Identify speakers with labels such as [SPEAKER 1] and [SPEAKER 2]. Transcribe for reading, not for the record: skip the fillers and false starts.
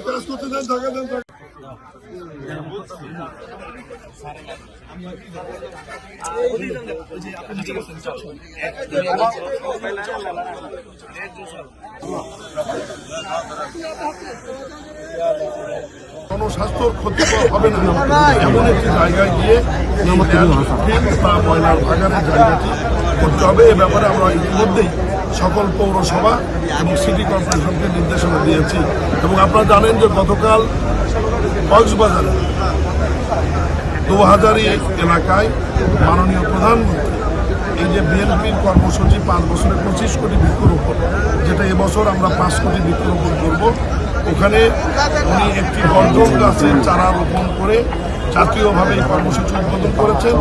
[SPEAKER 1] কাজ করতে দেন, টাকা দেন। জনস্বাস্থ্যের ক্ষতি হবে না এমন একটি জায়গায় গিয়ে বা ময়লার ভাগানের জায়গাটি করতে হবে। এ ব্যাপারে আমরা ইতিমধ্যেই সকল পৌরসভা এবং সিটি কর্পোরেশনকে নির্দেশনা দিয়েছি। এবং আপনারা জানেন যে গতকাল কক্সবাজারে ২০০০ এলাকায় মাননীয় প্রধানমন্ত্রী এই যে বিএনপির কর্মসূচি ৫ বছরে ২৫ কোটি বৃক্ষরোপণ, যেটা এবছর আমরা ৫ কোটি বৃক্ষরোপণ করব, ওখানে উনি একটি বর্জন গাছের চারা রোপণ করে জাতীয়ভাবে এই কর্মসূচি উদ্বোধন করেছেন।